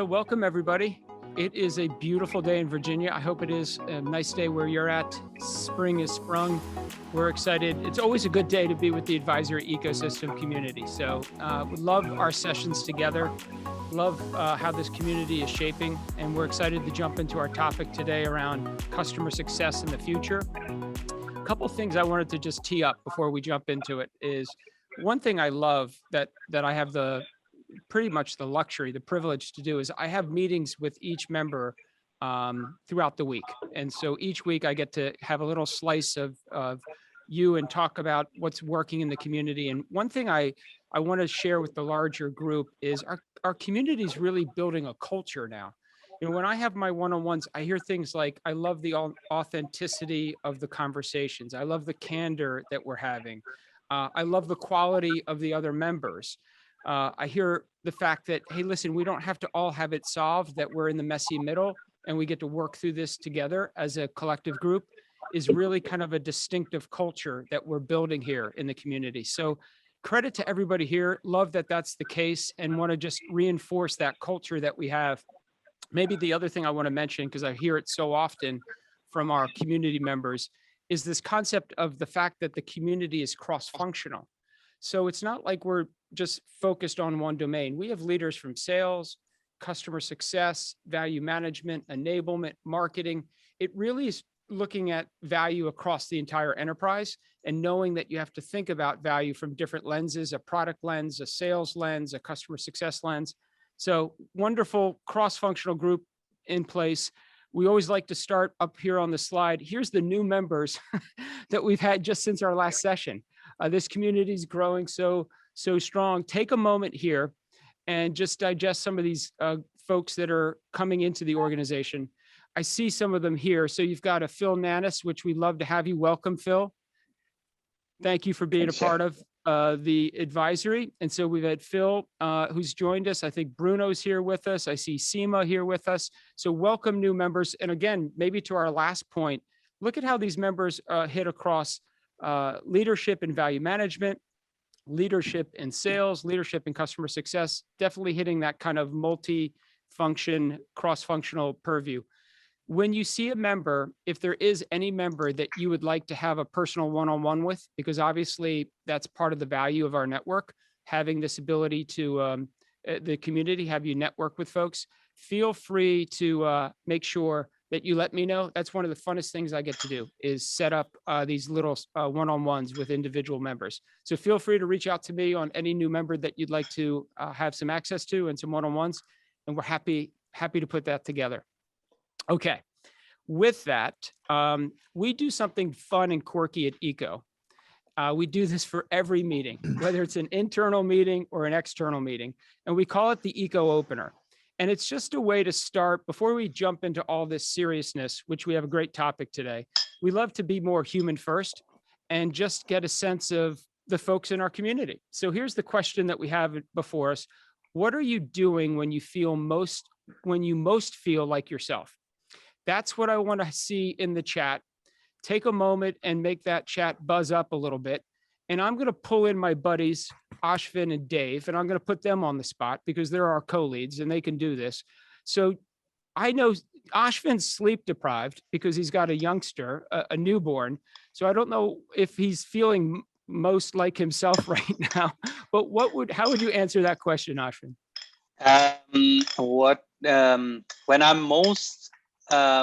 Welcome, everybody. It is a beautiful day in Virginia. I hope it is a nice day where you're at. Spring is sprung. We're excited. It's always a good day to be with the advisory ecosystem community. So we love our sessions together. Love how this community is shaping. And we're excited to jump into our topic today around customer success in the future. A couple things I wanted to just tee up before we jump into it is one thing I love that I have pretty much the luxury, the privilege to do is I have meetings with each member throughout the week. And so each week I get to have a little slice of you and talk about what's working in the community. And one thing I want to share with the larger group is our community is really building a culture now. You know, when I have my one-on-ones, I hear things like, I love the authenticity of the conversations. I love the candor that we're having. I love the quality of the other members. I hear the fact that, hey, listen, we don't have to all have it solved, that we're in the messy middle and we get to work through this together as a collective group is really kind of a distinctive culture that we're building here in the community. So credit to everybody here. Love that that's the case and want to just reinforce that culture that we have. Maybe the other thing I want to mention, because I hear it so often from our community members, is this concept of the fact that the community is cross-functional. So it's not like we're just focused on one domain. We have leaders from sales, customer success, value management, enablement, marketing. It really is looking at value across the entire enterprise and knowing that you have to think about value from different lenses, a product lens, a sales lens, a customer success lens. So wonderful cross-functional group in place. We always like to start up here on the slide. Here's the new members that we've had just since our last session. This community is growing so strong. Take a moment here and just digest some of these folks that are coming into the organization. I see some of them here. So you've got a Phil Nannis, which we'd love to have you. Welcome, Phil. Thank you for being a part of the advisory. And so we've had Phil, who's joined us. I think Bruno's here with us. I see Seema here with us. So welcome new members. And again, maybe to our last point, look at how these members hit across leadership and value management, leadership in sales, leadership in customer success, definitely hitting that kind of multi-function, cross-functional purview. When you see a member, if there is any member that you would like to have a personal one-on-one with, because obviously that's part of the value of our network, having this ability to the community, have you network with folks, feel free to make sure that you let me know. That's one of the funnest things I get to do is set up these little one-on-ones with individual members. So feel free to reach out to me on any new member that you'd like to have some access to and some one-on-ones. And we're happy to put that together. Okay, with that, we do something fun and quirky at ECO. We do this for every meeting, whether it's an internal meeting or an external meeting, and we call it the ECO opener. And it's just a way to start, before we jump into all this seriousness, which we have a great topic today, we love to be more human first and just get a sense of the folks in our community. So here's the question that we have before us. What are you doing when you most feel like yourself? That's what I want to see in the chat. Take a moment and make that chat buzz up a little bit. And I'm going to pull in my buddies, Ashvin and Dave, and I'm going to put them on the spot because they're our co-leads and they can do this. So I know Ashvin's sleep deprived because he's got a youngster, a newborn. So I don't know if he's feeling most like himself right now, but how would you answer that question, Ashvin?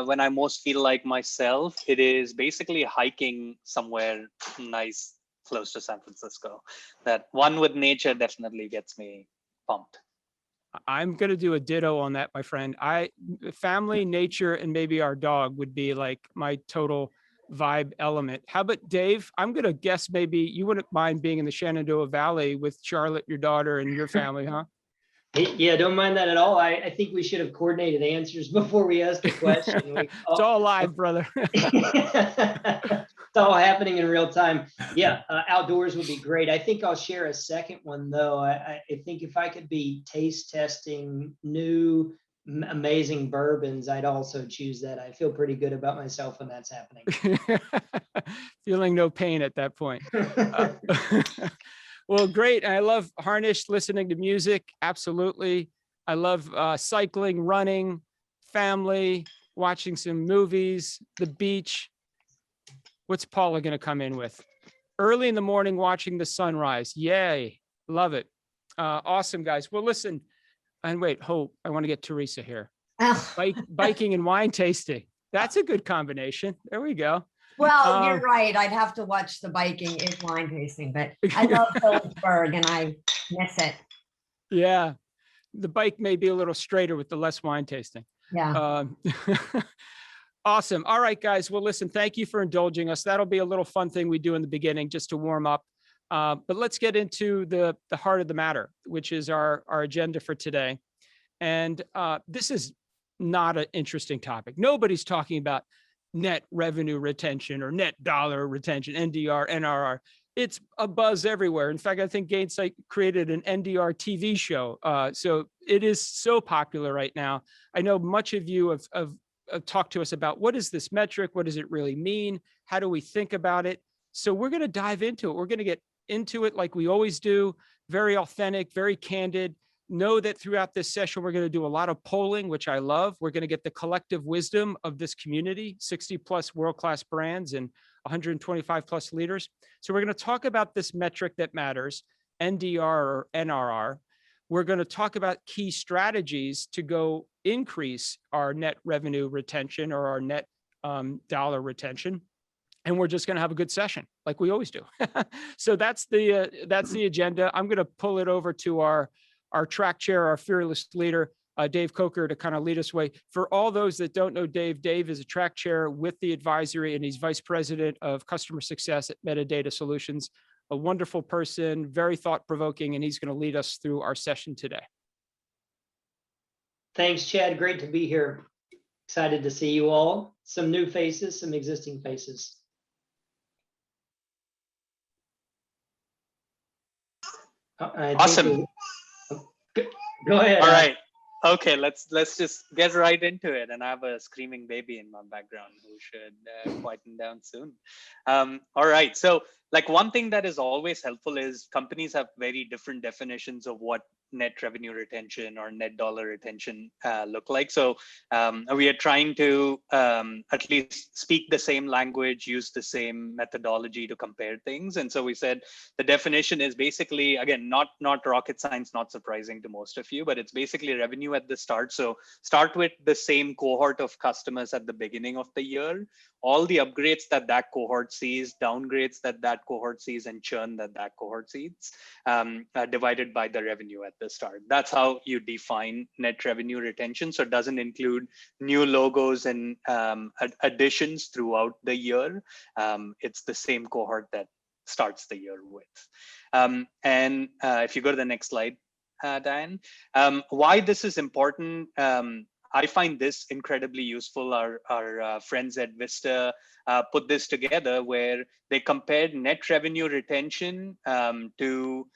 When I most feel like myself, it is basically hiking somewhere nice, close to San Francisco. That one with nature definitely gets me pumped. I'm going to do a ditto on that, my friend. Family, nature, and maybe our dog would be like my total vibe element. How about Dave? I'm going to guess maybe you wouldn't mind being in the Shenandoah Valley with Charlotte, your daughter, and your family, huh? Yeah, don't mind that at all. I think we should have coordinated answers before we asked the question. It's all live, brother. It's all happening in real time. Yeah, outdoors would be great. I think I'll share a second one, though. I think if I could be taste testing new, amazing bourbons, I'd also choose that. I feel pretty good about myself when that's happening. Feeling no pain at that point. Well, great. I love Harnish listening to music. Absolutely. I love cycling, running, family, watching some movies, the beach. What's Paula going to come in with? Early in the morning, watching the sunrise. Yay. Love it. Awesome, guys. Well, listen, and wait, Hope, I want to get Teresa here. Biking and wine tasting. That's a good combination. There we go. Well, you're right. I'd have to watch the biking and wine tasting, but I love Phillipsburg and I miss it. Yeah. The bike may be a little straighter with the less wine tasting. Yeah. Awesome. All right, guys. Well, listen, thank you for indulging us. That'll be a little fun thing we do in the beginning just to warm up. But let's get into the heart of the matter, which is our agenda for today. And this is not an interesting topic. Nobody's talking about net revenue retention or net dollar retention, NDR, NRR. It's a buzz everywhere. In fact, I think Gainsight created an NDR TV show. So it is so popular right now. I know much of you have talked to us about what is this metric? What does it really mean? How do we think about it? So we're going to dive into it. We're going to get into it like we always do, very authentic, very candid. Know that throughout this session, we're going to do a lot of polling, which I love. We're going to get the collective wisdom of this community, 60 plus world-class brands and 125 plus leaders. So we're going to talk about this metric that matters, NDR or NRR. We're going to talk about key strategies to go increase our net revenue retention or our net dollar retention. And we're just going to have a good session like we always do. So that's the agenda. I'm going to pull it over to our track chair, our fearless leader, Dave Coker, to kind of lead us away. For all those that don't know Dave, Dave is a track chair with the advisory and he's vice president of customer success at Metadata Solutions. A wonderful person, very thought-provoking, and he's going to lead us through our session today. Thanks, Chad. Great to be here. Excited to see you all. Some new faces, some existing faces. Awesome. Go ahead. All right. Okay, let's just get right into it. And I have a screaming baby in my background who should quieten down soon. All right. So like one thing that is always helpful is companies have very different definitions of what net revenue retention or net dollar retention look like. So we are trying to at least speak the same language, use the same methodology to compare things. And so we said the definition is basically, again, not rocket science, not surprising to most of you, but it's basically revenue at the start. So start with the same cohort of customers at the beginning of the year, all the upgrades that cohort sees, downgrades that cohort sees, and churn that cohort sees, divided by the revenue at the start. That's how you define net revenue retention. So it doesn't include new logos and additions throughout the year. It's the same cohort that starts the year with. And if you go to the next slide, Diane, why this is important, I find this incredibly useful. Our friends at Vista put this together where they compared net revenue retention to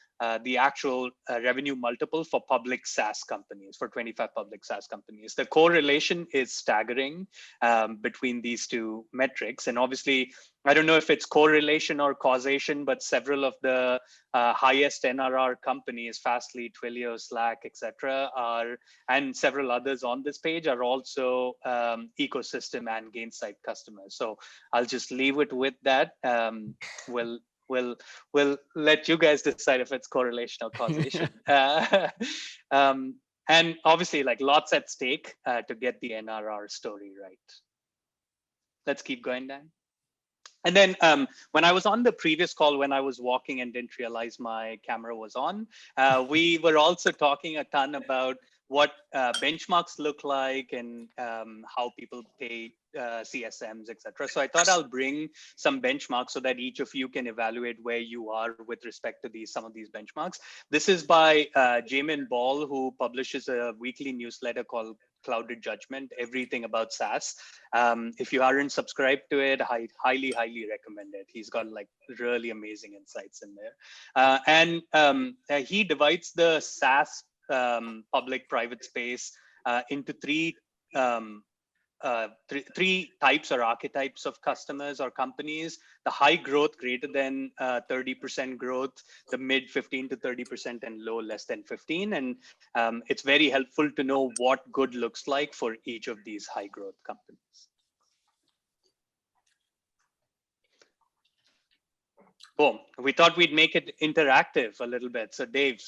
the actual revenue multiple for public SaaS companies, for 25 public SaaS companies. The correlation is staggering between these two metrics. And obviously, I don't know if it's correlation or causation, but several of the highest NRR companies, Fastly, Twilio, Slack, etc., and several others on this page are also ecosystem and Gainsight customers. So I'll just leave it with that. We'll let you guys decide if it's correlation or causation. And obviously, like lots at stake to get the NRR story right. Let's keep going, Dan. And then when I was on the previous call, when I was walking and didn't realize my camera was on, we were also talking a ton about what benchmarks look like and how people pay CSMs, etc. So I thought I'll bring some benchmarks so that each of you can evaluate where you are with respect to some of these benchmarks. This is by Jamin Ball, who publishes a weekly newsletter called Clouded Judgment, everything about SaaS. If you aren't subscribed to it, I highly recommend it. He's got like really amazing insights in there. And he divides the SaaS public private space into three three types or archetypes of customers or companies: the high growth, greater than 30% growth, the mid 15 to 30%, and low less than 15. And it's very helpful to know what good looks like for each of these high growth companies. Boom. We thought we'd make it interactive a little bit. So Dave.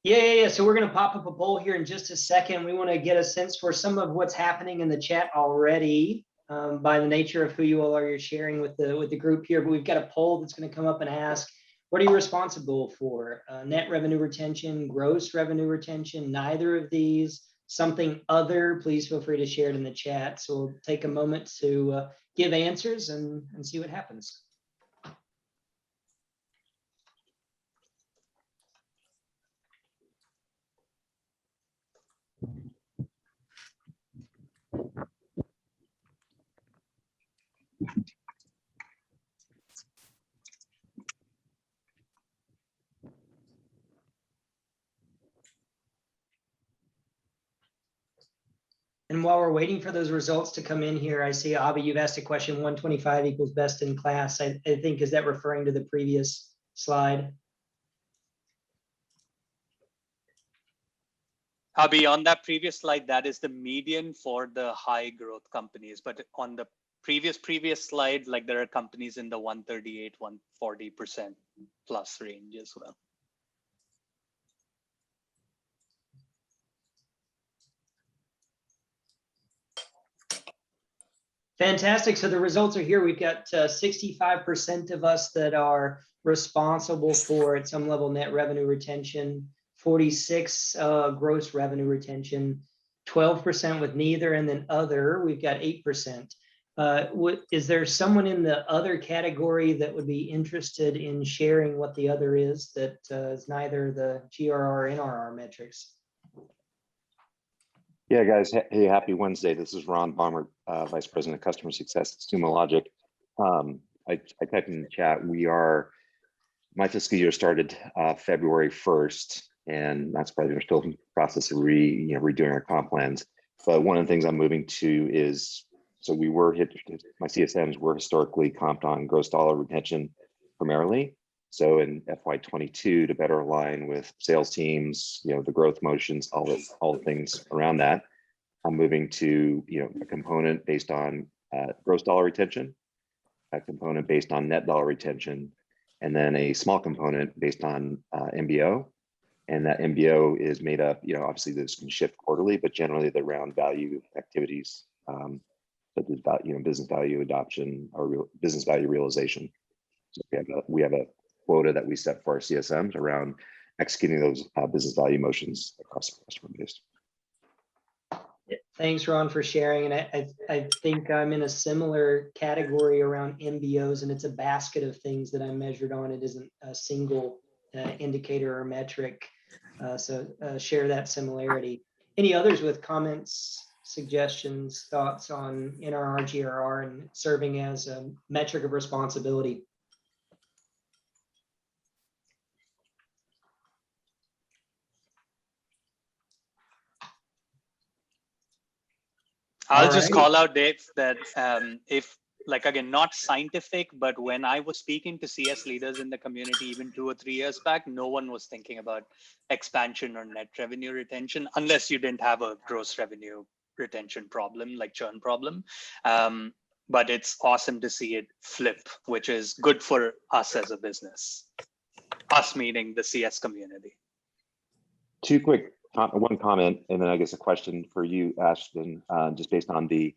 Yeah. So we're going to pop up a poll here in just a second. We want to get a sense for some of what's happening in the chat already by the nature of who you all are sharing with the group here. But we've got a poll that's going to come up and ask, what are you responsible for? Net revenue retention, gross revenue retention, neither of these, something other? Please feel free to share it in the chat. So we'll take a moment to give answers and see what happens. And while we're waiting for those results to come in here, I see, Abhi, you've asked a question, 125 equals best in class. I think, is that referring to the previous slide? Abhi, on that previous slide, that is the median for the high growth companies. But on the previous slide, like there are companies in the 138, 140% plus range as well. Fantastic. So the results are here. We've got 65% of us that are responsible for, at some level, net revenue retention, 46 gross revenue retention, 12% with neither, and then other, we've got 8%. Is there someone in the other category that would be interested in sharing what the other is that is neither the GRR or NRR metrics? Yeah, guys. Hey, happy Wednesday. This is Ron Balmer, Vice President of Customer Success at Sumo Logic. I typed in the chat. My fiscal year started February 1st, and that's probably we're still in the process of redoing our comp plans. But one of the things I'm moving to is, so my CSMs were historically comped on gross dollar retention primarily. So in FY22, to better align with sales teams, the growth motions, all the things around that, I'm moving to a component based on gross dollar retention, a component based on net dollar retention, and then a small component based on MBO. And that MBO is made up, obviously this can shift quarterly, but generally the round value activities, such as business value adoption or business value realization. So we have a quota that we set for our CSMs around executing those business value motions across the customer base. Thanks, Ron, for sharing. And I think I'm in a similar category around MBOs, and it's a basket of things that I'm measured on. It isn't a single indicator or metric. So share that similarity. Any others with comments, suggestions, thoughts on NRR, GRR, and serving as a metric of responsibility? I'll just call out, Dave, that if, like, again, not scientific, but when I was speaking to CS leaders in the community even 2 or 3 years back, no one was thinking about expansion or net revenue retention unless you didn't have a gross revenue retention problem, like churn problem. But it's awesome to see it flip, which is good for us as a business, us meaning the CS community. One comment, and then I guess a question for you, Ashton, just based on the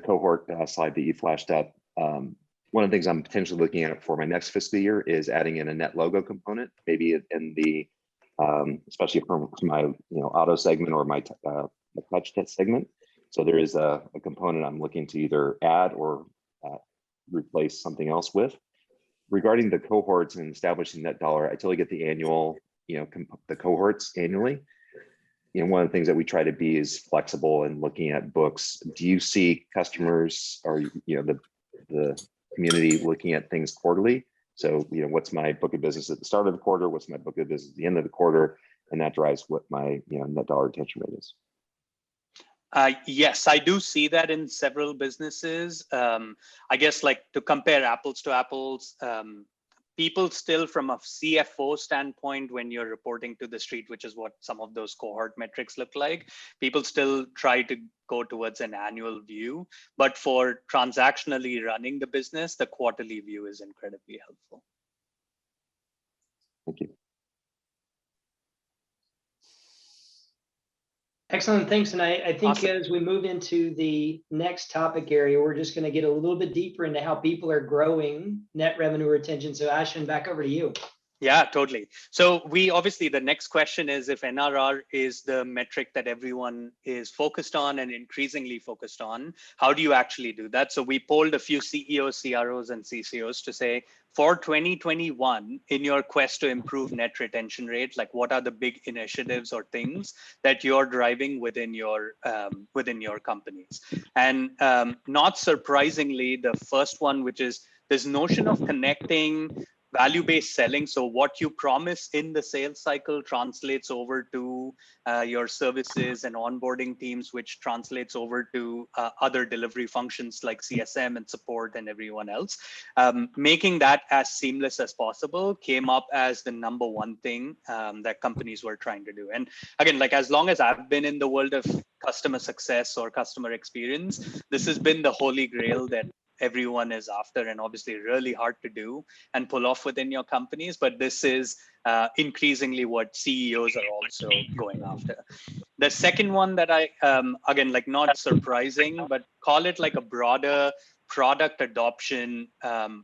cohort slide that you flashed up. One of the things I'm potentially looking at for my next fiscal year is adding in a net logo component, maybe in the, especially for my auto segment or my touch test segment. So there is a component I'm looking to either add or replace something else with. Regarding the cohorts and establishing net dollar, I totally get the annual, the cohorts annually. One of the things that we try to be is flexible in looking at books. Do you see customers or the community looking at things quarterly? So what's my book of business at the start of the quarter? What's my book of business at the end of the quarter? And that drives what my net dollar retention rate is. Yes, I do see that in several businesses. I guess like to compare apples to apples, people still from a CFO standpoint, when you're reporting to the street, which is what some of those cohort metrics look like, people still try to go towards an annual view. But for transactionally running the business, the quarterly view is incredibly helpful. Thank you. Excellent, thanks. And I think Awesome. as we move into the next topic area, we're just going to get a little bit deeper into how people are growing net revenue retention. So Ashwin, back over to you. Yeah, totally. So we obviously, the next question is, if NRR is the metric that everyone is focused on and increasingly focused on, how do you actually do that? So we polled a few CEOs, CROs, and CCOs to say, for 2021, in your quest to improve net retention rate, like what are the big initiatives or things that you're driving within your companies? And not surprisingly, the first one, which is this notion of connecting value-based selling. So what you promise in the sales cycle translates over to your services and onboarding teams, which translates over to other delivery functions like CSM and support and everyone else. Making that as seamless as possible came up as the number one thing that companies were trying to do. And again, like as long as I've been in the world of customer success or customer experience, this has been the holy grail that everyone is after, and obviously really hard to do and pull off within your companies. But this is increasingly what CEOs are also going after. The second one that I, again, like not surprising, but call it like a broader product adoption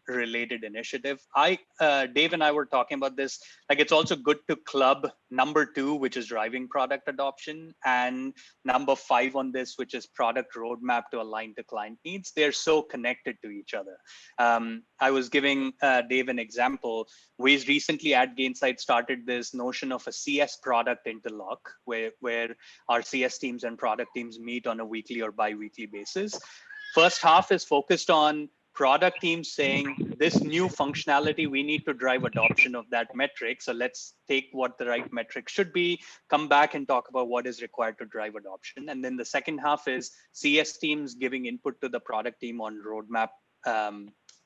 related initiative. Dave and I were talking about this, like it's also good to club number 2, which is driving product adoption, and number 5 on this, which is product roadmap to align to client needs. They're so connected to each other. I was giving Dave an example. We recently at Gainsight started this notion of a CS product interlock, where our CS teams and product teams meet on a weekly or bi-weekly basis. First half is focused on product teams saying this new functionality, we need to drive adoption of that metric. So let's take what the right metric should be, come back and talk about what is required to drive adoption. And then the second half is CS teams giving input to the product team on roadmap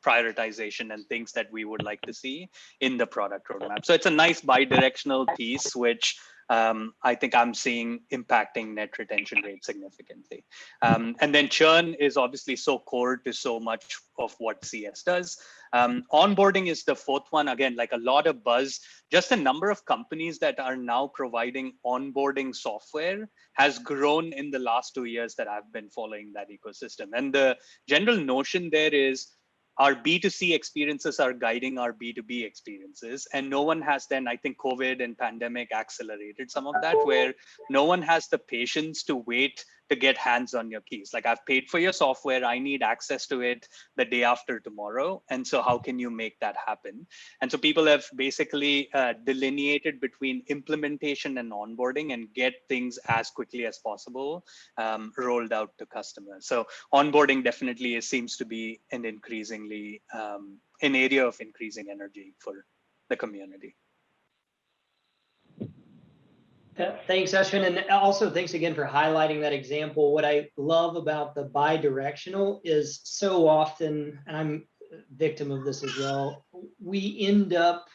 prioritization and things that we would like to see in the product roadmap. So it's a nice bi-directional piece, which I think I'm seeing impacting net retention rate significantly. And then churn is obviously so core to so much of what CS does. Onboarding is the fourth one. Again, like a lot of buzz. Just the number of companies that are now providing onboarding software has grown in the last 2 years that I've been following that ecosystem. And the general notion there is, our B2C experiences are guiding our B2B experiences. And no one has then, I think COVID and pandemic accelerated some of that, where no one has the patience to wait to get hands on your keys. Like, I've paid for your software, I need access to it the day after tomorrow. And so how can you make that happen? And so people have basically delineated between implementation and onboarding and get things as quickly as possible rolled out to customers. So onboarding definitely seems to be an increasingly an area of increasing energy for the community. Thanks, Ashwin. And also thanks again for highlighting that example. What I love about the bi-directional is so often, and I'm a victim of this as well, we end up,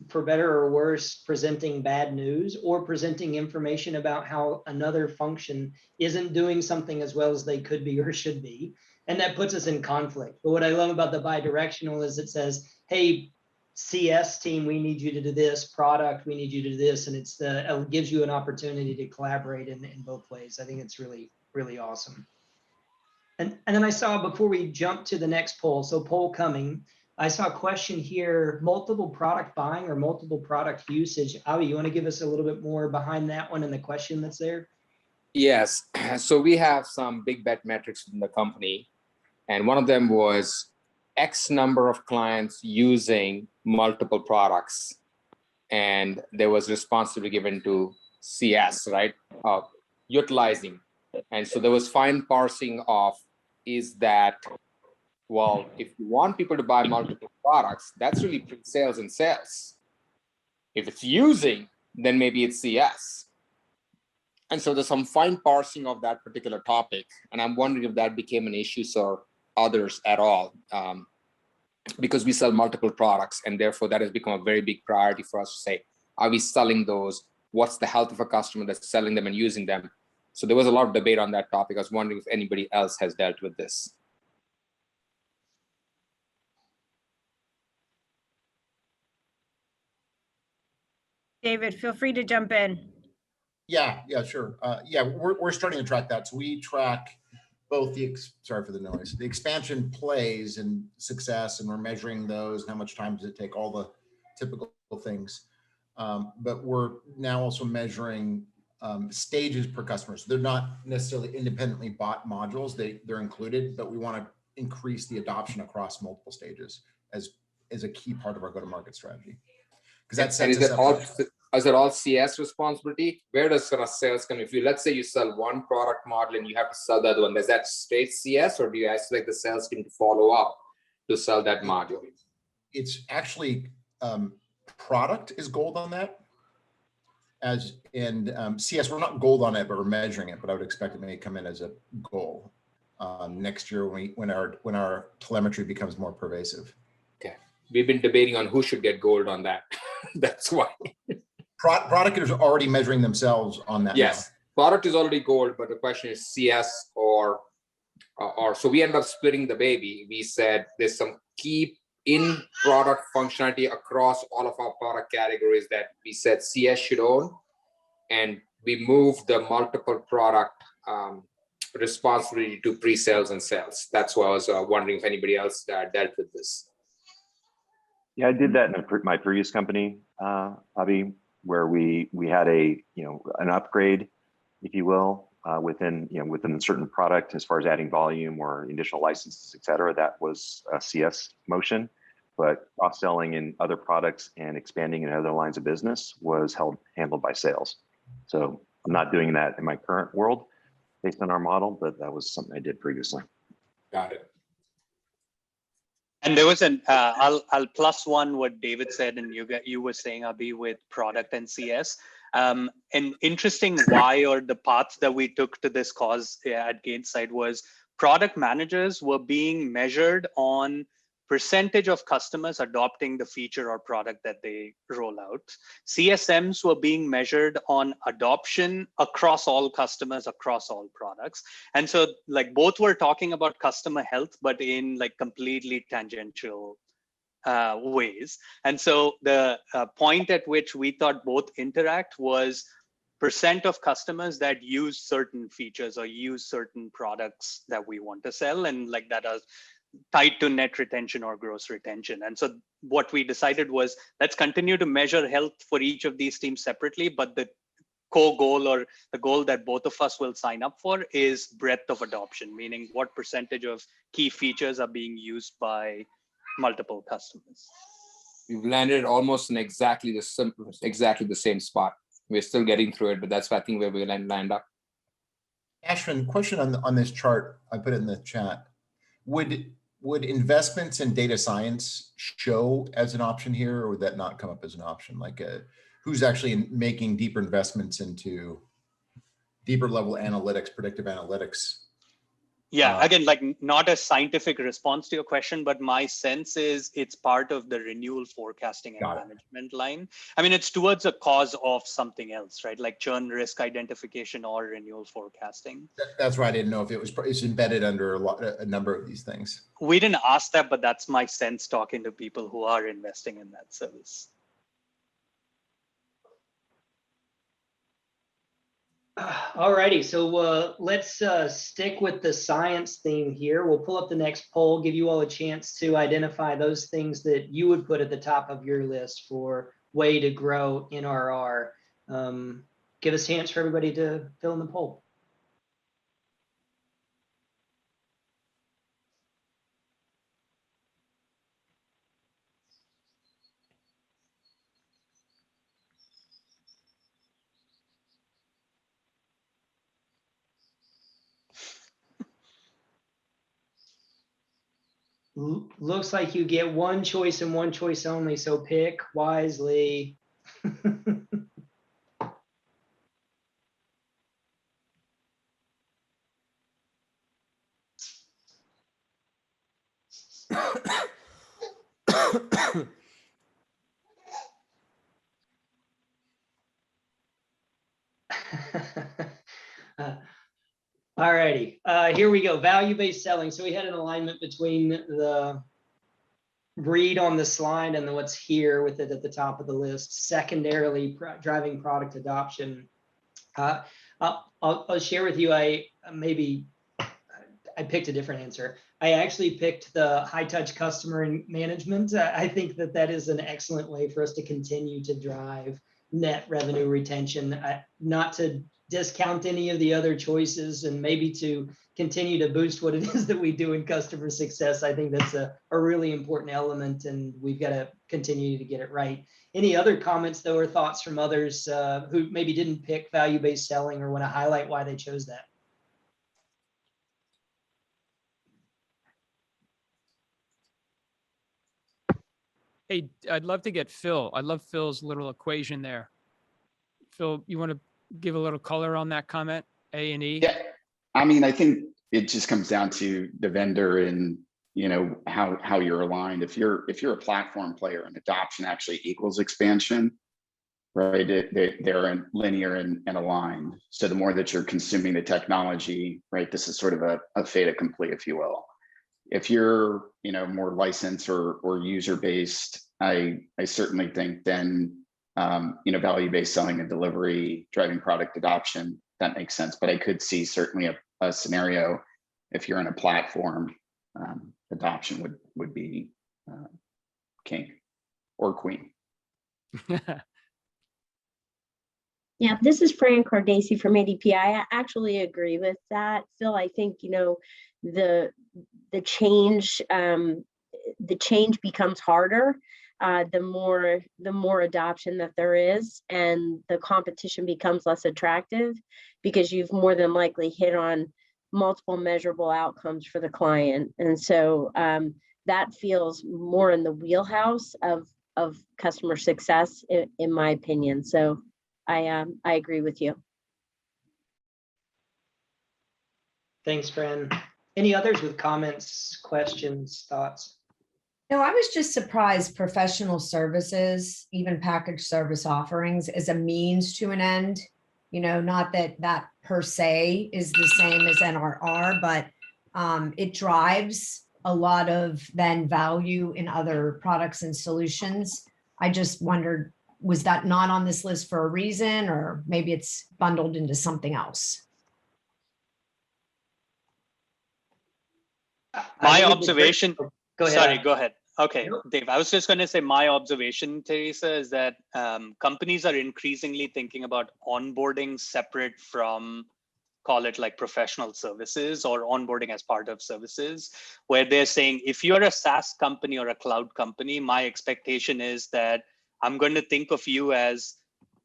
for better or worse, presenting bad news or presenting information about how another function isn't doing something as well as they could be or should be. And that puts us in conflict. But what I love about the bi-directional is it says, hey, CS team, we need you to do this, product, we need you to do this. And it gives you an opportunity to collaborate in both ways. I think it's really, really awesome. And then I saw, before we jump to the next poll, so poll coming, I saw a question here, multiple product buying or multiple product usage. Avi, you want to give us a little bit more behind that one and the question that's there? Yes, so we have some big bet metrics in the company. And one of them was X number of clients using multiple products. And there was responsibility given to CS, right? Utilizing. And so there was fine parsing of, is that, well, if you want people to buy multiple products, that's really pre-sales and sales. If it's using, then maybe it's CS. And so there's some fine parsing of that particular topic. And I'm wondering if that became an issue for others at all, because we sell multiple products, and therefore that has become a very big priority for us to say, are we selling those? What's the health of a customer that's selling them and using them? So there was a lot of debate on that topic. I was wondering if anybody else has dealt with this. David, feel free to jump in. Yeah, sure. Yeah, we're starting to track that. So we track both sorry for the noise, the expansion plays and success, and we're measuring those. How much time does it take? All the typical things. But we're now also measuring stages per customer. So they're not necessarily independently bought modules. They're included, but we want to increase the adoption across multiple stages as a key part of our go-to-market strategy. Because that sets us up. Is it all CS responsibility? Where does sort of sales come? If you, let's say you sell one product model and you have to sell the other one, does that stay CS, or do you ask like the sales team to follow up to sell that module? It's actually product is gold on that. As in CS, we're not gold on it, but we're measuring it. But I would expect it may come in as a goal next year when our telemetry becomes more pervasive. Okay, we've been debating on who should get gold on that. That's why. Product is already measuring themselves on that. Yes, now. Product is already gold, but the question is CS or so we ended up splitting the baby. We said there's some key in product functionality across all of our product categories that we said CS should own, and we moved the multiple product responsibility to pre-sales and sales. That's why I was wondering if anybody else dealt with this. Yeah, I did that in my previous company, Abhi, where we had an upgrade, if you will, within a certain product as far as adding volume or additional licenses, et cetera. That was a CS motion, but cross-selling in other products and expanding in other lines of business was handled by sales. So I'm not doing that in my current world based on our model, but that was something I did previously. Got it. And there was I'll plus one what David said, and you were saying, Abhi, with product and CS. An interesting why or the path that we took to this cause at Gainsight was product managers were being measured on percentage of customers adopting the feature or product that they roll out. CSMs were being measured on adoption across all customers, across all products. And so like both were talking about customer health, but in like completely tangential ways. And so the point at which we thought both interact was percent of customers that use certain features or use certain products that we want to sell, and like that are tied to net retention or gross retention. And so what we decided was, let's continue to measure health for each of these teams separately, but the goal or the goal that both of us will sign up for is breadth of adoption, meaning what percentage of key features are being used by multiple customers. We've landed almost in exactly the same spot. We're still getting through it, but that's I think where we land up. Ashwin, question on this chart. I put it in the chat. Would investments in data science show as an option here, or would that not come up as an option? Like who's actually making deeper investments into deeper level analytics, predictive analytics? Yeah, again, like not a scientific response to your question, but my sense is it's part of the renewal forecasting and management line. I mean, it's towards a cause of something else, right? Like churn risk identification or renewal forecasting. That's right. I didn't know if it's embedded under a number of these things. We didn't ask that, but that's my sense talking to people who are investing in that service. All righty, so let's stick with the science theme here. We'll pull up the next poll, give you all a chance to identify those things that you would put at the top of your list for way to grow NRR. Give us a chance for everybody to fill in the poll. Looks like you get one choice and one choice only, so pick wisely. All righty, here we go. Value-based selling. So we had an alignment between the read on the slide and then what's here with it at the top of the list. Secondarily, driving product adoption. I'll share with you. I picked a different answer. I actually picked the high touch customer management. I think that is an excellent way for us to continue to drive net revenue retention, not to discount any of the other choices, and maybe to continue to boost what it is that we do in customer success. I think that's a really important element, and we've got to continue to get it right. Any other comments though, or thoughts from others who maybe didn't pick value-based selling or want to highlight why they chose that? Hey, I'd love to get Phil. I love Phil's little equation there. Phil, you want to give a little color on that comment, A and E? Yeah, I mean, I think it just comes down to the vendor and, you know, how you're aligned. If you're a platform player and adoption actually equals expansion, right? They're linear and aligned. So the more that you're consuming the technology, right, this is sort of a fait accompli, if you will. If you're, you know, more license or user based, I certainly think then, you know, value-based selling and delivery, driving product adoption, that makes sense. But I could see certainly a scenario if you're in a platform, adoption would be king or queen. Yeah, this is Fran Cardacci from ADP. I actually agree with that, Phil. I think, you know, the change becomes harder the more adoption that there is, and the competition becomes less attractive because you've more than likely hit on multiple measurable outcomes for the client. And so that feels more in the wheelhouse of customer success, in my opinion. So I agree with you. Thanks, Fran. Any others with comments, questions, thoughts? No, I was just surprised professional services, even packaged service offerings, as a means to an end. You know, not that that per se is the same as NRR, but it drives a lot of then value in other products and solutions. I just wondered, was that not on this list for a reason, or maybe it's bundled into something else? My observation. Go ahead. Sorry, go ahead. Okay, Nope. Dave, I was just going to say my observation, Teresa, is that companies are increasingly thinking about onboarding separate from, call it like professional services or onboarding as part of services, where they're saying, if you're a SaaS company or a cloud company, my expectation is that I'm going to think of you as,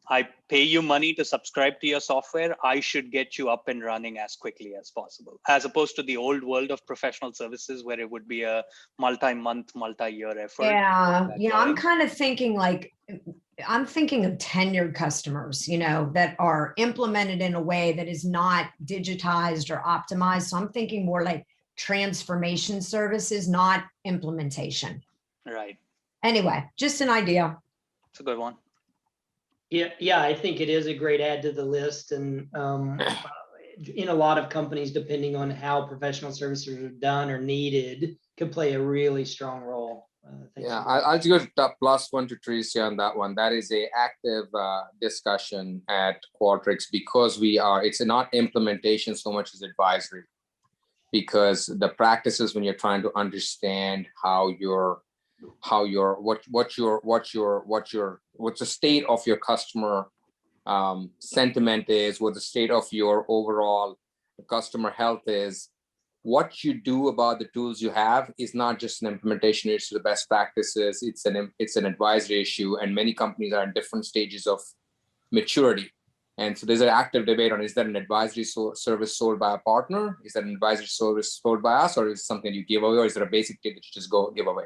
I pay you money to subscribe to your software. I should get you up and running as quickly as possible, as opposed to the old world of professional services where it would be a multi-month, multi-year effort. Yeah, I'm kind of thinking like, I'm thinking of tenured customers, you know, that are implemented in a way that is not digitized or optimized. So I'm thinking more like transformation services, not implementation. Right. Anyway, just an idea. It's a good one. Yeah, I think it is a great add to the list. And in a lot of companies, depending on how professional services are done or needed, could play a really strong role. Yeah, I'll give a +1 to Teresa on that one. That is a active discussion at Qualtrics, because it's not implementation so much as advisory, because the practices when you're trying to understand what's the state of your customer sentiment is, what the state of your overall customer health is. What you do about the tools you have is not just an implementation issue, the best practices, it's an advisory issue, and many companies are in different stages of maturity. And so there's an active debate on, is that an advisory service sold by a partner? Is that an advisory service sold by us, or is it something you give away, or is it a basic kit that you just go give away?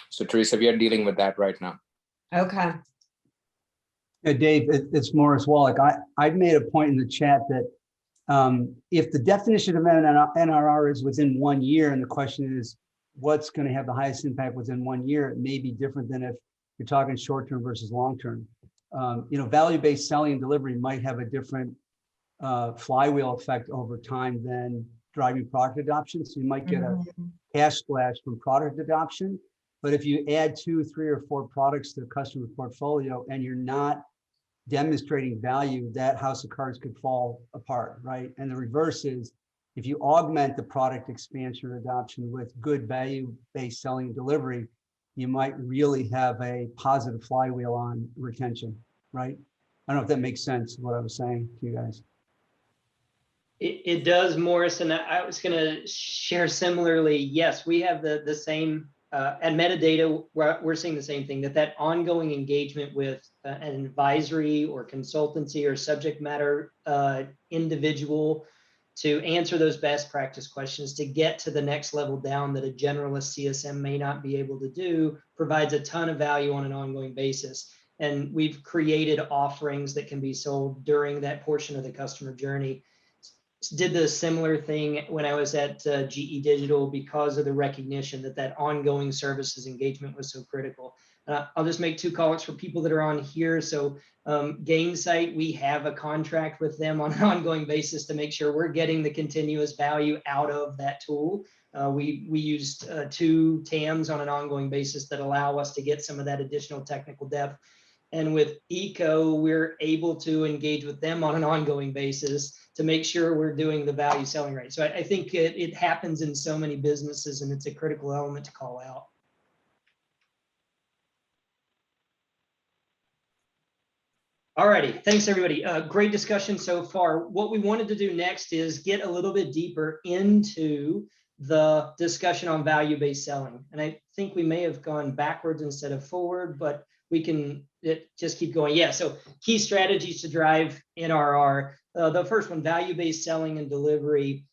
So Teresa, we are dealing with that right now. Okay. Yeah, Dave, it's Morris Wallach. I've made a point in the chat that if the definition of NRR is within 1 year, and the question is, what's going to have the highest impact within 1 year. It may be different than if you're talking short-term versus long-term. Value-based selling and delivery might have a different flywheel effect over time than driving product adoption. So you might get a cash splash from product adoption. But if you add 2, 3, or 4 products to the customer portfolio and you're not demonstrating value, that house of cards could fall apart, right? And the reverse is, if you augment the product expansion or adoption with good value-based selling and delivery, you might really have a positive flywheel on retention, right? I don't know if that makes sense, what I was saying to you guys. It does, Morris, and I was going to share similarly. Yes, we have the same, at Metadata, we're seeing the same thing, that ongoing engagement with an advisory or consultancy or subject matter individual to answer those best practice questions, to get to the next level down that a generalist CSM may not be able to do, provides a ton of value on an ongoing basis. And we've created offerings that can be sold during that portion of the customer journey. Did the similar thing when I was at GE Digital because of the recognition that ongoing services engagement was so critical. I'll just make 2 call-outs for people that are on here. So Gainsight, we have a contract with them on an ongoing basis to make sure we're getting the continuous value out of that tool. We used 2 TAMs on an ongoing basis that allow us to get some of that additional technical depth. And with Eco, we're able to engage with them on an ongoing basis to make sure we're doing the value selling right. So I think it happens in so many businesses, and it's a critical element to call out. All righty, thanks everybody. Great discussion so far. What we wanted to do next is get a little bit deeper into the discussion on value-based selling. And I think we may have gone backwards instead of forward, but we can just keep going. Yeah, so key strategies to drive NRR. The first one, value-based selling and delivery.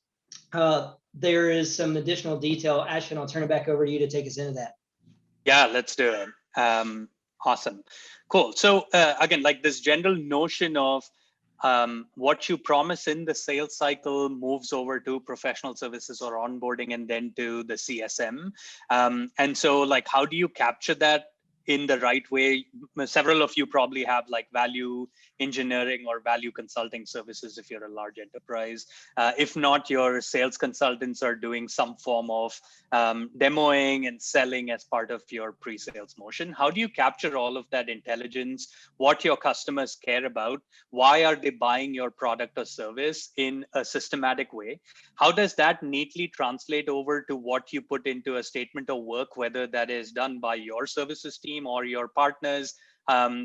There is some additional detail. Ashwin, I'll turn it back over to you to take us into that. Yeah, let's do it. Awesome. Cool. So again, like this general notion of what you promise in the sales cycle moves over to professional services or onboarding and then to the CSM. And so like, how do you capture that in the right way? Several of you probably have like value engineering or value consulting services if you're a large enterprise. If not, your sales consultants are doing some form of demoing and selling as part of your pre-sales motion. How do you capture all of that intelligence, what your customers care about? Why are they buying your product or service in a systematic way? How does that neatly translate over to what you put into a statement of work, whether that is done by your services team or your partners,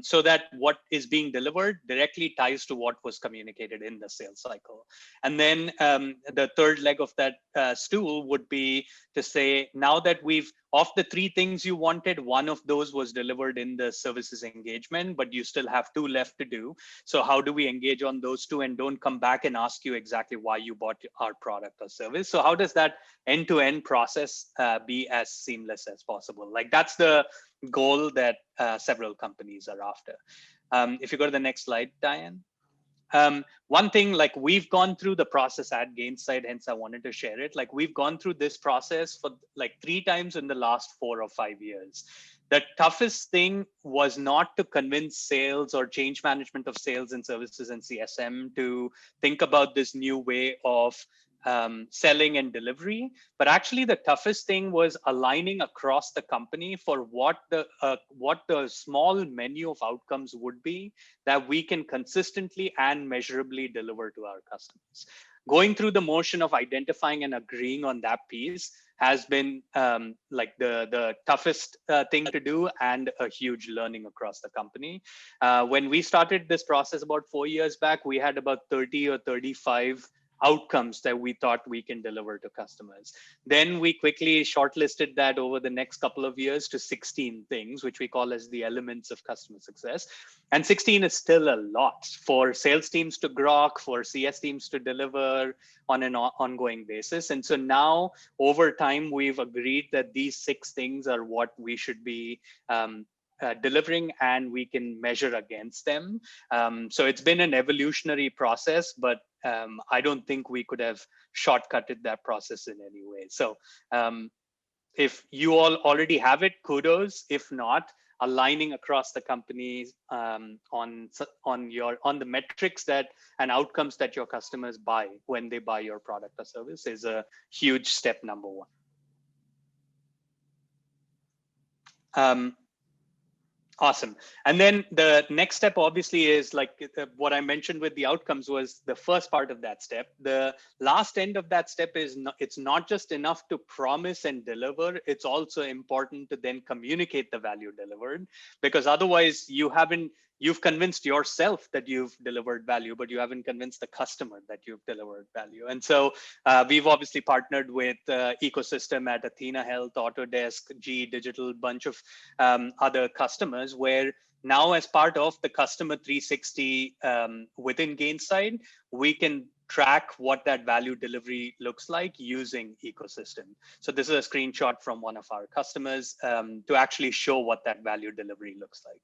so that what is being delivered directly ties to what was communicated in the sales cycle? And then the third leg of that stool would be to say, now that we've, of the 3 things you wanted, one of those was delivered in the services engagement, but you still have 2 left to do. So how do we engage on those 2 and don't come back and ask you exactly why you bought our product or service? So how does that end-to-end process be as seamless as possible? Like that's the goal that several companies are after. If you go to the next slide, Diane. One thing, like we've gone through the process at Gainsight, hence I wanted to share it. Like we've gone through this process for like 3 times in the last 4 or 5 years. The toughest thing was not to convince sales or change management of sales and services and CSM to think about this new way of selling and delivery, but actually the toughest thing was aligning across the company for what the small menu of outcomes would be that we can consistently and measurably deliver to our customers. Going through the motion of identifying and agreeing on that piece has been like the toughest thing to do and a huge learning across the company. When we started this process about 4 years back, we had about 30 or 35 outcomes that we thought we can deliver to customers. Then we quickly shortlisted that over the next couple of years to 16 things, which we call as the elements of customer success. And 16 is still a lot for sales teams to grok, for CS teams to deliver on an ongoing basis. And so now over time, we've agreed that these 6 things are what we should be delivering, and we can measure against them. So it's been an evolutionary process, but I don't think we could have shortcutted that process in any way. So if you all already have it, kudos. If not, aligning across the company on the metrics that and outcomes that your customers buy when they buy your product or service is a huge step number one. Awesome. And then the next step obviously is like what I mentioned with the outcomes was the first part of that step. The last end of that step is it's not just enough to promise and deliver. It's also important to then communicate the value delivered, because otherwise you've convinced yourself that you've delivered value, but you haven't convinced the customer that you've delivered value. And so we've obviously partnered with ecosystem at Athena Health, Autodesk, GE Digital, bunch of other customers, where now as part of the customer 360 within Gainsight, we can track what that value delivery looks like using ecosystem. So this is a screenshot from one of our customers to actually show what that value delivery looks like.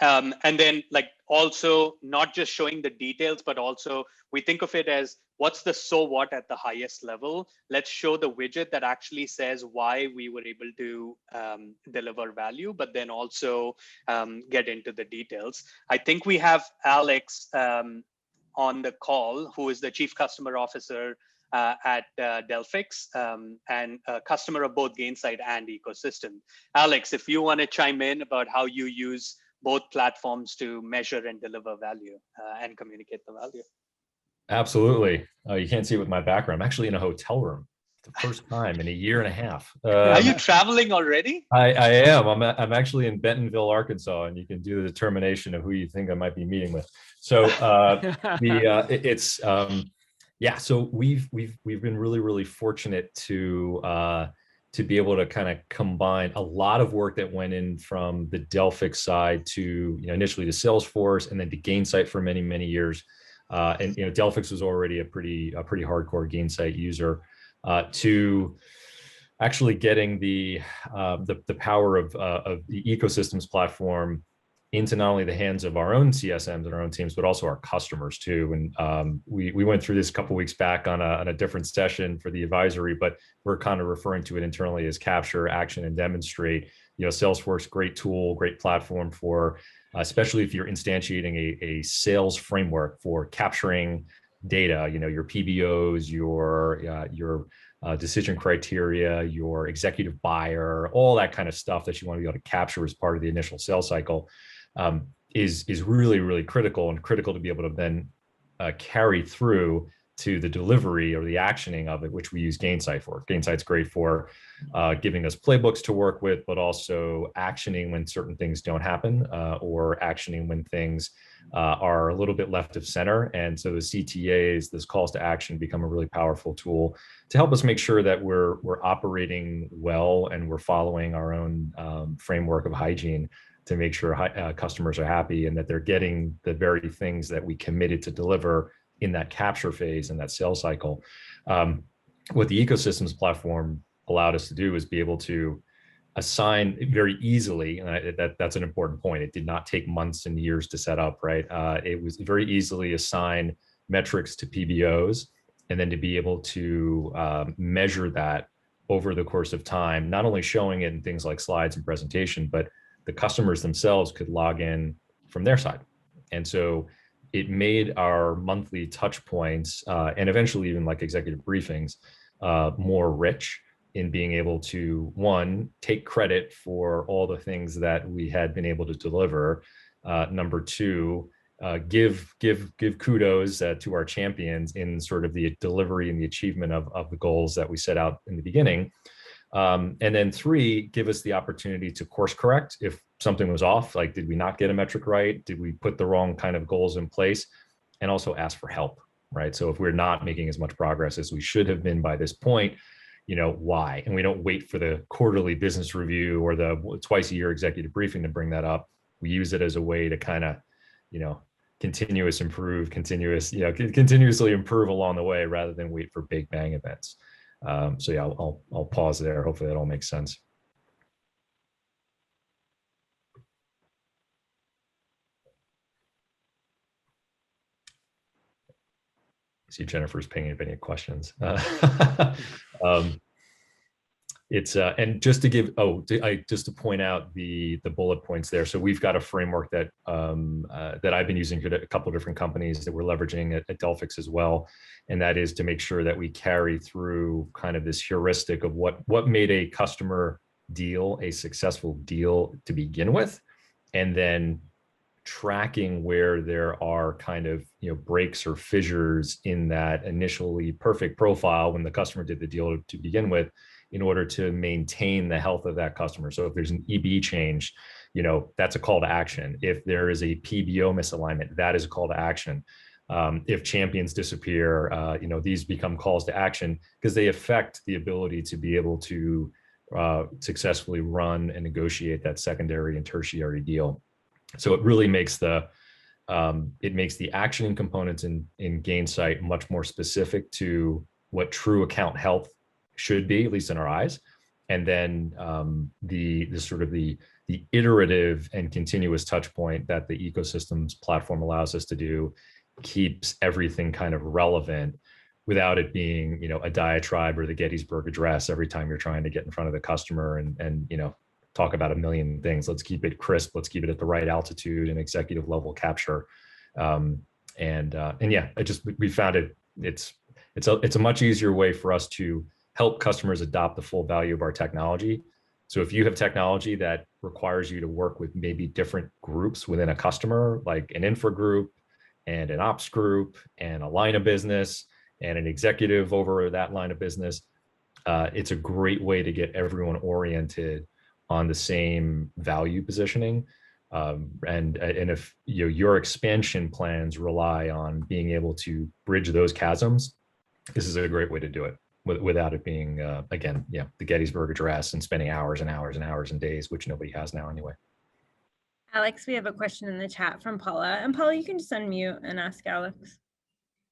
And then like also not just showing the details, but also we think of it as what's the so what at the highest level. Let's show the widget that actually says why we were able to deliver value, but then also get into the details. I think we have Alex on the call, who is the Chief Customer Officer at Delphix and a customer of both Gainsight and ecosystem. Alex, if you want to chime in about how you use both platforms to measure and deliver value and communicate the value. Absolutely. You can't see it with my background. I'm actually in a hotel room. The first time in a year and a half. Are you traveling already? I am. I'm actually in Bentonville, Arkansas, and you can do the determination of who you think I might be meeting with. So So we've been really fortunate to be able to kind of combine a lot of work that went in from the Delphix side to, initially to Salesforce and then to Gainsight for many years. And Delphix was already a pretty hardcore Gainsight user, to actually getting the power of the ecosystems platform into not only the hands of our own CSMs and our own teams, but also our customers too. And we went through this a couple of weeks back on a different session for the advisory, but we're kind of referring to it internally as capture, action, and demonstrate. Salesforce, great tool, great platform for, especially if you're instantiating a sales framework for capturing data, your PBOs, your decision criteria, your executive buyer, all that kind of stuff that you want to be able to capture as part of the initial sales cycle. Is really critical to be able to then carry through to the delivery or the actioning of it, which we use Gainsight for. Gainsight's great for giving us playbooks to work with, but also actioning when certain things don't happen, or actioning when things are a little bit left of center. And so the CTAs, those calls to action, become a really powerful tool to help us make sure that we're operating well and we're following our own framework of hygiene to make sure customers are happy and that they're getting the very things that we committed to deliver in that capture phase and that sales cycle. What the ecosystems platform allowed us to do is be able to assign very easily, and that's an important point. It did not take months and years to set up, right? It was very easily assign metrics to PBOs, and then to be able to measure that over the course of time, not only showing it in things like slides and presentation, but the customers themselves could log in from their side. And so it made our monthly touch points and eventually even like executive briefings more rich in being able to, one, take credit for all the things that we had been able to deliver. Number two, give kudos to our champions in sort of the delivery and the achievement of the goals that we set out in the beginning. And then three, give us the opportunity to course correct if something was off, like did we not get a metric right? Did we put the wrong kind of goals in place? And also ask for help, right? So if we're not making as much progress as we should have been by this point, why? And we don't wait for the quarterly business review or the twice a year executive briefing to bring that up. We use it as a way to kind of, continuously improve along the way rather than wait for big bang events. So yeah, I'll pause there. Hopefully that all makes sense. see Jennifer's pinging if any questions. It's and just to give just to point out the bullet points there. So we've got a framework that that I've been using for a couple of different companies that we're leveraging at Delphix as well, and that is to make sure that we carry through kind of this heuristic of what made a customer deal a successful deal to begin with, and then tracking where there are kind of breaks or fissures in that initially perfect profile when the customer did the deal to begin with, in order to maintain the health of that customer. So if there's an EB change, that's a call to action. If there is a PBO misalignment, that is a call to action. If champions disappear, these become calls to action because they affect the ability to be able to successfully run and negotiate that secondary and tertiary deal. So it really makes the actioning components in Gainsight much more specific to what true account health should be, at least in our eyes. And then the sort of the iterative and continuous touch point that the ecosystems platform allows us to do keeps everything kind of relevant without it being, a diatribe or the Gettysburg Address every time you're trying to get in front of the customer and talk about a million things. Let's keep it crisp. Let's keep it at the right altitude and executive level capture. And yeah, we found it's a much easier way for us to help customers adopt the full value of our technology. So if you have technology that requires you to work with maybe different groups within a customer, like an infra group and an ops group and a line of business and an executive over that line of business, it's a great way to get everyone oriented on the same value positioning. And if your expansion plans rely on being able to bridge those chasms, this is a great way to do it without it being, again, the Gettysburg Address and spending hours and hours and hours and days, which nobody has now anyway. Alex, we have a question in the chat from Paula. And Paula, you can just unmute and ask Alex.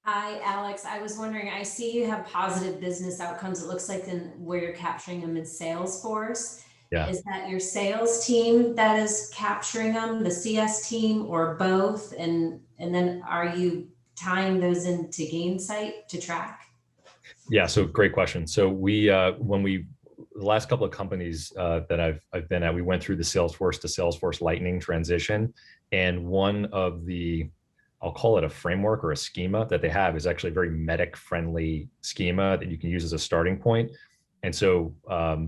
Hi, Alex. I was wondering, I see you have positive business outcomes. It looks like where you're capturing them in Salesforce. Yeah. Is that your sales team that is capturing them, the CS team, or both? And then are you tying those into Gainsight to track? Yeah, so great question. So the last couple of companies that I've been at, we went through the Salesforce to Salesforce Lightning transition, and one of the, I'll call it a framework or a schema that they have is actually a very medic-friendly schema that you can use as a starting point. And so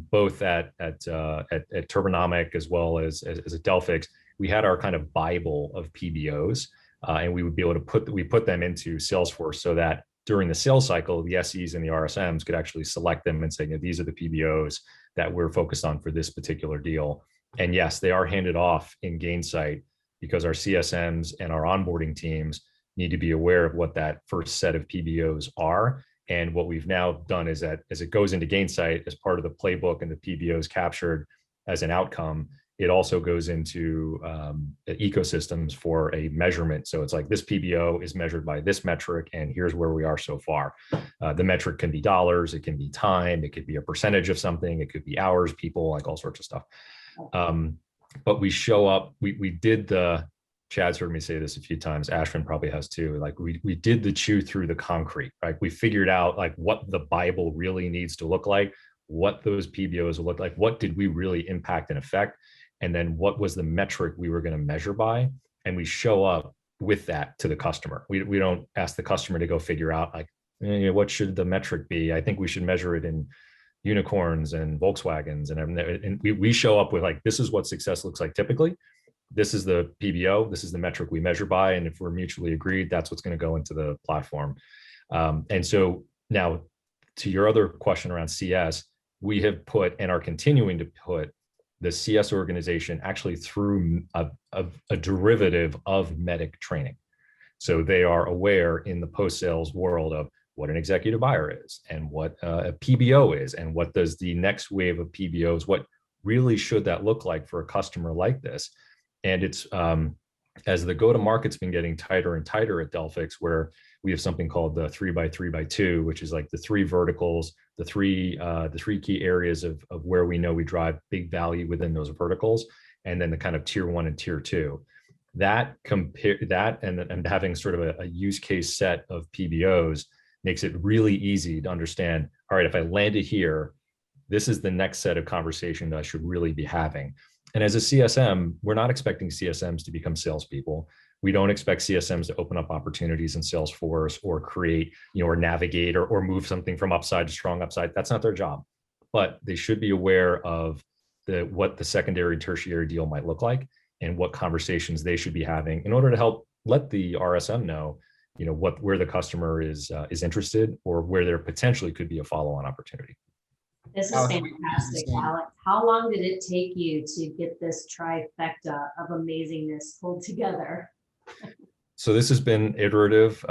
both at Turbonomic as well as at Delphix, we had our kind of Bible of PBOs, and we would be able to put them into Salesforce so that during the sales cycle, the SEs and the RSMs could actually select them and say, these are the PBOs that we're focused on for this particular deal. And yes, they are handed off in Gainsight because our CSMs and our onboarding teams need to be aware of what that first set of PBOs are. And what we've now done is that as it goes into Gainsight as part of the playbook and the PBOs captured as an outcome, it also goes into ecosystems for a measurement. So it's like this PBO is measured by this metric, and here's where we are so far. The metric can be dollars, it can be time, it could be a percentage of something, it could be hours, people, like all sorts of stuff. But we show up, we did the, Chad's heard me say this a few times, Ashwin probably has too, like we did the chew through the concrete, right? We figured out like what the Bible really needs to look like, what those PBOs will look like, what did we really impact and affect, and then what was the metric we were going to measure by, and we show up with that to the customer. We don't ask the customer to go figure out like, what should the metric be? I think we should measure it in unicorns and Volkswagens and we show up with like, this is what success looks like typically. This is the PBO, this is the metric we measure by, and if we're mutually agreed, that's what's going to go into the platform. And so now to your other question around CS, we have put and are continuing to put the CS organization actually through a derivative of medic training. So they are aware in the post-sales world of what an executive buyer is and what a PBO is and what does the next wave of PBOs, what really should that look like for a customer like this. And it's as the go-to-market's been getting tighter and tighter at Delphix, where we have something called the 3x3x2, which is like the three verticals, the three key areas of where we know we drive big value within those verticals, and then the kind of tier 1 and tier 2. That and having sort of a use case set of PBOs makes it really easy to understand, all right, if I landed here, this is the next set of conversation that I should really be having. And as a CSM, we're not expecting CSMs to become salespeople. We don't expect CSMs to open up opportunities in Salesforce or create, or navigate or move something from upside to strong upside. That's not their job. But they should be aware of what the secondary, tertiary deal might look like and what conversations they should be having in order to help let the RSM know, where the customer is interested or where there potentially could be a follow-on opportunity. This is Alex, fantastic, Alex. How long did it take you to get this trifecta of amazingness pulled together? So this has been iterative.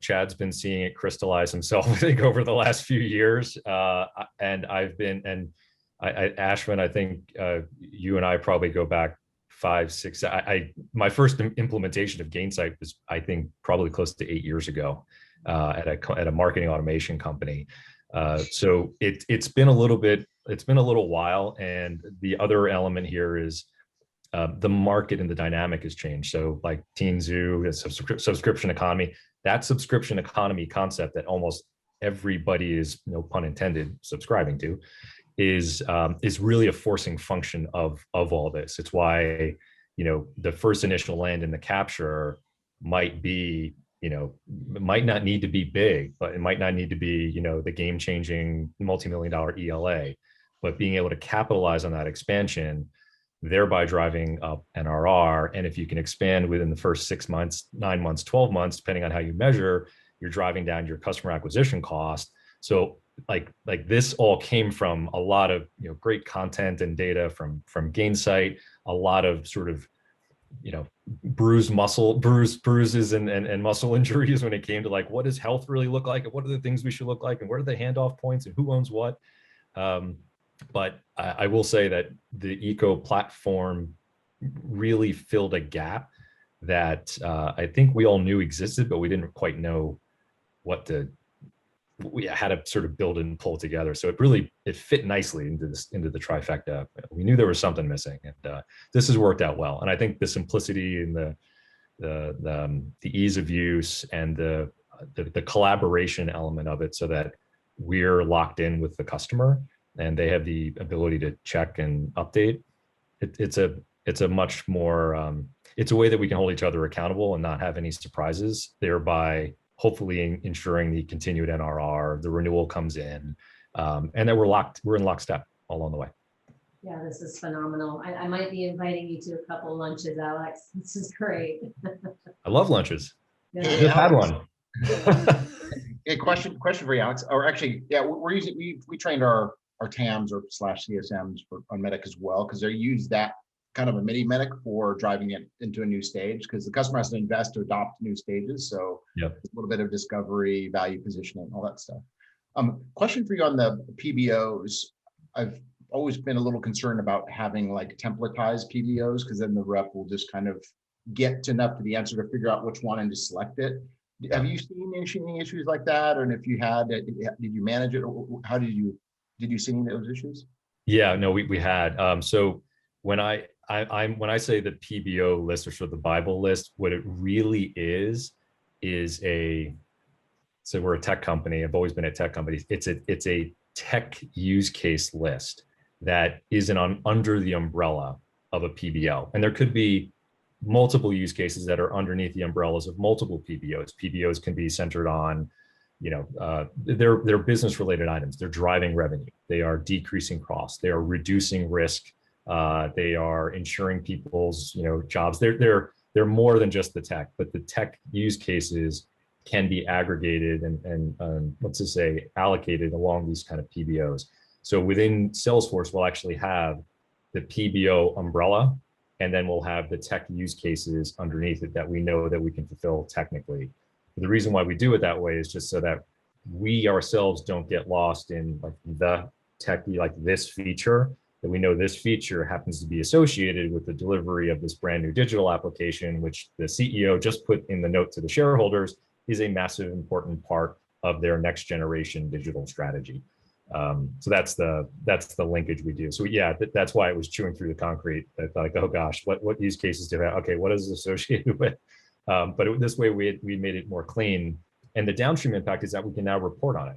Chad's been seeing it crystallize himself, I think, over the last few years. And Ashwin, I think you and I probably go back 5, 6. My first implementation of Gainsight was, I think, probably close to 8 years ago at a marketing automation company. So it's been a little while. And the other element here is the market and the dynamic has changed. So like Teen Zoo, subscription economy, that subscription economy concept that almost everybody is, no pun intended, subscribing to, is really a forcing function of all this. It's why, the first initial land in the capture might be, might not need to be big, but it might not need to be, the game-changing multi-million-dollar ELA, but being able to capitalize on that expansion, thereby driving up NRR. And if you can expand within the first 6 months, 9 months, 12 months, depending on how you measure, you're driving down your customer acquisition cost. So like this all came from a lot of great content and data from Gainsight, a lot of sort of bruises and muscle injuries when it came to like, what does health really look like, and what are the things we should look like, and what are the handoff points, and who owns what. But I will say that the Eco platform really filled a gap that I think we all knew existed, but we didn't quite know how to sort of build and pull together. So it fit nicely into the trifecta. We knew there was something missing, and this has worked out well. And I think the simplicity and the ease of use and the collaboration element of it, so that we're locked in with the customer and they have the ability to check and update. It's a much more, it's a way that we can hold each other accountable and not have any surprises, thereby hopefully ensuring the continued NRR, the renewal comes in, and that we're in lockstep all along the way. Yeah, this is phenomenal. I might be inviting you to a couple lunches, Alex. This is great. I love lunches. Yeah. I just had one. A question for you, Alex. Or actually, yeah, we trained our TAMs or /CSMs on Medic as well, because they use that kind of a mini Medic for driving it into a new stage, because the customer has to invest to adopt new stages. So yep. A little bit of discovery, value positioning, all that stuff. Question for you on the PBOs. I've always been a little concerned about having like templatized PBOs, because then the rep will just kind of get enough to the answer to figure out which one and to select it. Have you seen any issues like that? And if you had, did you manage it? How did you see any of those issues? Yeah, no, we had. So when I say the PBO list, or sort of the Bible list, what it really is so we're a tech company. I've always been at tech companies. It's a tech use case list that isn't under the umbrella of a PBO. And there could be multiple use cases that are underneath the umbrellas of multiple PBOs. PBOs can be centered on, they're business related items. They're driving revenue. They are decreasing costs. They are reducing risk. They are ensuring people's, jobs. They're more than just the tech, but the tech use cases can be aggregated and let's just say allocated along these kind of PBOs. So within Salesforce, we'll actually have the PBO umbrella, and then we'll have the tech use cases underneath it that we know that we can fulfill technically. The reason why we do it that way is just so that we ourselves don't get lost in like the tech, like this feature, that we know this feature happens to be associated with the delivery of this brand new digital application, which the CEO just put in the note to the shareholders is a massive important part of their next generation digital strategy. So that's the linkage we do. So yeah, that's why it was chewing through the concrete. I thought, like, oh gosh, what use cases do I have? Okay, what is it associated with? But this way we made it more clean. And the downstream impact is that we can now report on it.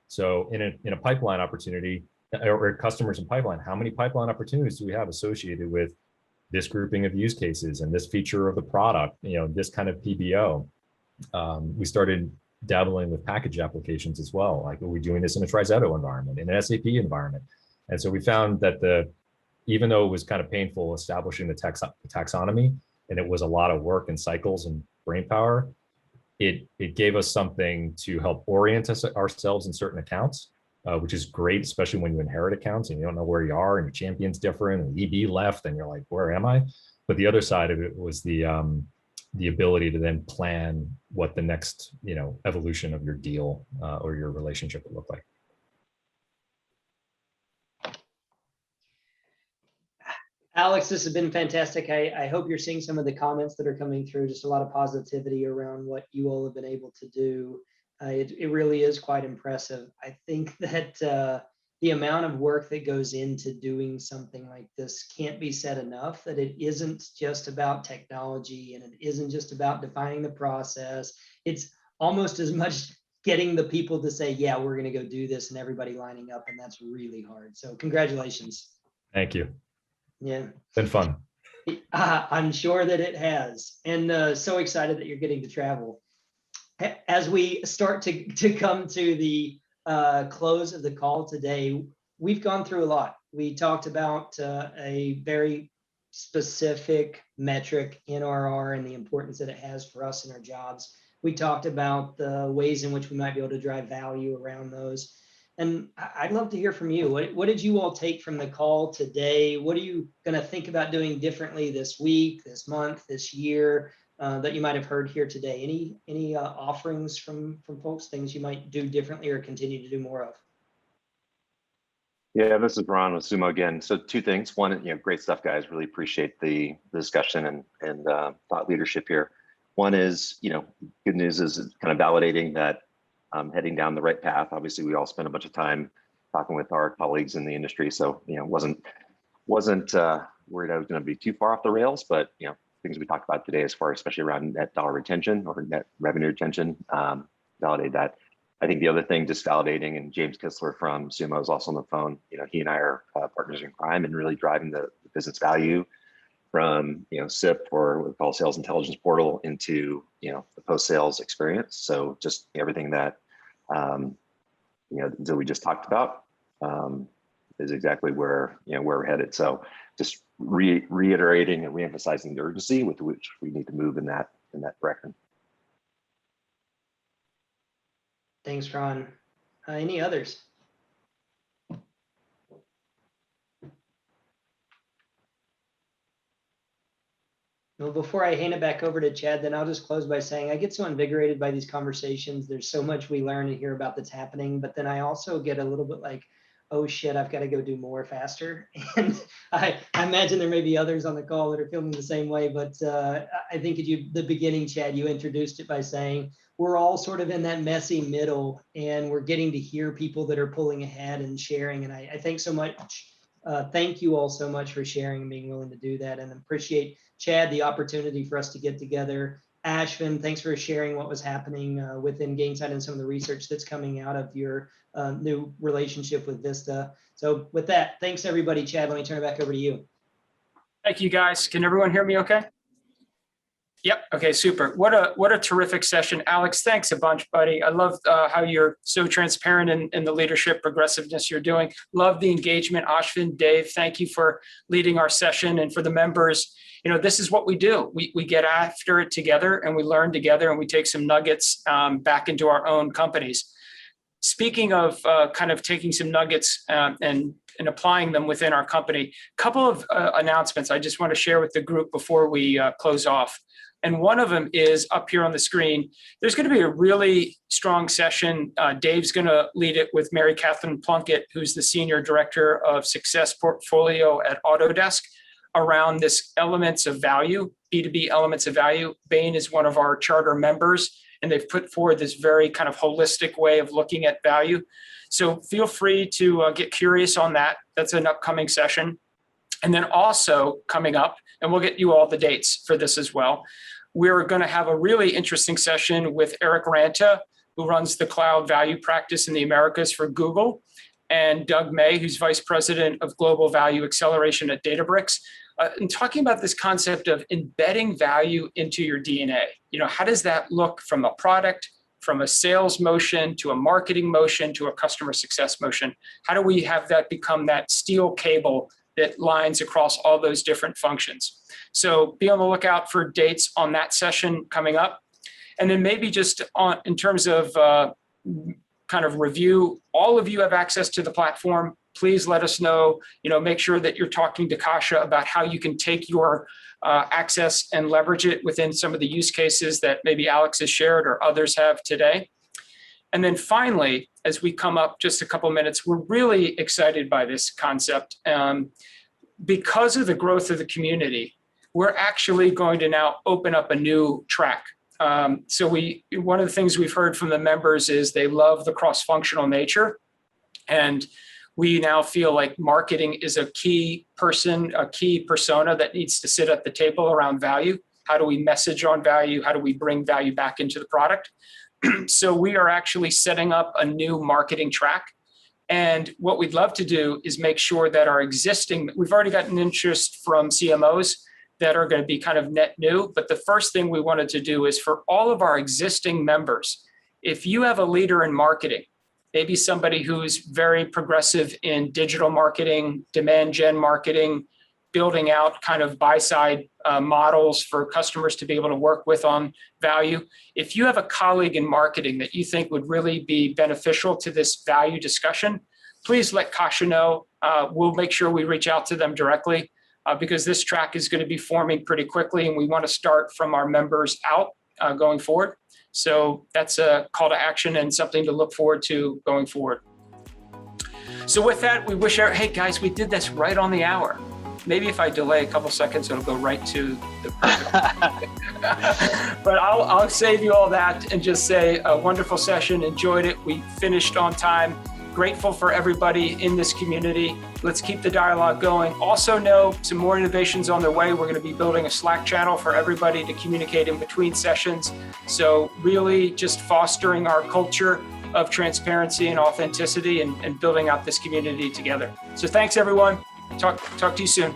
So in a pipeline opportunity or customers in pipeline, how many pipeline opportunities do we have associated with this grouping of use cases and this feature of the product, this kind of PBO? We started dabbling with package applications as well. Like, are we doing this in a TriZetto environment, in an SAP environment? And so we found that even though it was kind of painful establishing the taxonomy, and it was a lot of work and cycles and brain power, it gave us something to help orient ourselves in certain accounts, which is great, especially when you inherit accounts and you don't know where you are and your champion's different and EB left and you're like, where am I? But the other side of it was the ability to then plan what the next evolution of your deal or your relationship would look like. Alex, this has been fantastic. I hope you're seeing some of the comments that are coming through, just a lot of positivity around what you all have been able to do. It really is quite impressive. I think that the amount of work that goes into doing something like this can't be said enough, that it isn't just about technology and it isn't just about defining the process. It's almost as much getting the people to say, yeah, we're going to go do this, and everybody lining up. And that's really hard. So congratulations. Thank you. Yeah. Been fun. I'm sure that it has. And so excited that you're getting to travel. As we start to come to the close of the call today, we've gone through a lot. We talked about a very specific metric, NRR, and the importance that it has for us in our jobs. We talked about the ways in which we might be able to drive value around those. And I'd love to hear from you. What did you all take from the call today? What are you going to think about doing differently this week, this month, this year that you might have heard here today? Any offerings from folks, things you might do differently or continue to do more of? Yeah, this is Ron with Sumo again. So two things. One, great stuff, guys. Really appreciate the discussion and thought leadership here. One is, good news is kind of validating that heading down the right path. Obviously, we all spent a bunch of time talking with our colleagues in the industry, so wasn't worried I was going to be too far off the rails. But things we talked about today, as far especially around net dollar retention or net revenue retention, validate that. I think the other thing, just validating, and James Kistler from Sumo is also on the phone. He and I are partners in crime and really driving the business value from SIP, or what we call Sales Intelligence Portal, into the post-sales experience. So just everything that that we just talked about is exactly where we're headed. So just reiterating and reemphasizing the urgency with which we need to move in that direction. Thanks, Ron. Any others? Well, before I hand it back over to Chad, then I'll just close by saying I get so invigorated by these conversations. There's so much we learn and hear about that's happening, but then I also get a little bit like, oh shit, I've got to go do more faster. And I imagine there may be others on the call that are feeling the same way, but I think at the beginning, Chad, you introduced it by saying we're all sort of in that messy middle, and we're getting to hear people that are pulling ahead and sharing. And I thank so much. Thank you all so much for sharing and being willing to do that, and appreciate, Chad, the opportunity for us to get together. Ashvin, thanks for sharing what was happening within Gainsight and some of the research that's coming out of your new relationship with Vista. So with that, thanks everybody. Chad, let me turn it back over to you. Thank you, guys. Can everyone hear me okay? Yep. Okay, super. What a terrific session. Alex, thanks a bunch, buddy. I love how you're so transparent in the leadership progressiveness you're doing. Love the engagement. Ashvin, Dave, thank you for leading our session. And for the members, this is what we do. We get after it together, and we learn together, and we take some nuggets back into our own companies. Speaking of kind of taking some nuggets and applying them within our company, a couple of announcements I just want to share with the group before we close off. And one of them is up here on the screen. There's going to be a really strong session. Dave's going to lead it with Mary Catherine Plunkett, who's the Senior Director of Success Portfolio at Autodesk, around this elements of value, B2B elements of value. Bain is one of our charter members, and they've put forward this very kind of holistic way of looking at value. So feel free to get curious on that. That's an upcoming session. And then also coming up, and we'll get you all the dates for this as well, we're going to have a really interesting session with Eric Ranta, who runs the cloud value practice in the Americas for Google, and Doug May, who's Vice President of Global Value Acceleration at Databricks, and talking about this concept of embedding value into your DNA. How does that look from a product, from a sales motion, to a marketing motion, to a customer success motion? How do we have that become that steel cable that lines across all those different functions? So be on the lookout for dates on that session coming up. And then maybe just in terms of kind of review, all of you have access to the platform. Please let us know, make sure that you're talking to Kasha about how you can take your access and leverage it within some of the use cases that maybe Alex has shared or others have today. And then finally, as we come up just a couple minutes, we're really excited by this concept. Because of the growth of the community, we're actually going to now open up a new track. So one of the things we've heard from the members is they love the cross-functional nature. And we now feel like marketing is a key persona that needs to sit at the table around value. How do we message on value? How do we bring value back into the product? So we are actually setting up a new marketing track. And what we'd love to do is make sure that we've already gotten interest from CMOs that are going to be kind of net new. But the first thing we wanted to do is for all of our existing members, if you have a leader in marketing, maybe somebody who's very progressive in digital marketing, demand gen marketing, building out kind of buy-side models for customers to be able to work with on value. If you have a colleague in marketing that you think would really be beneficial to this value discussion, please let Kasha know. We'll make sure we reach out to them directly because this track is going to be forming pretty quickly and we want to start from our members out going forward. So that's a call to action and something to look forward to going forward. So with that, we wish hey guys, we did this right on the hour. Maybe if I delay a couple seconds, it'll go right to the but I'll save you all that and just say a wonderful session. Enjoyed it. We finished on time. Grateful for everybody in this community. Let's keep the dialogue going. Also know some more innovations on their way. We're going to be building a Slack channel for everybody to communicate in between sessions. So really just fostering our culture of transparency and authenticity and building out this community together. So thanks everyone. Talk to you soon.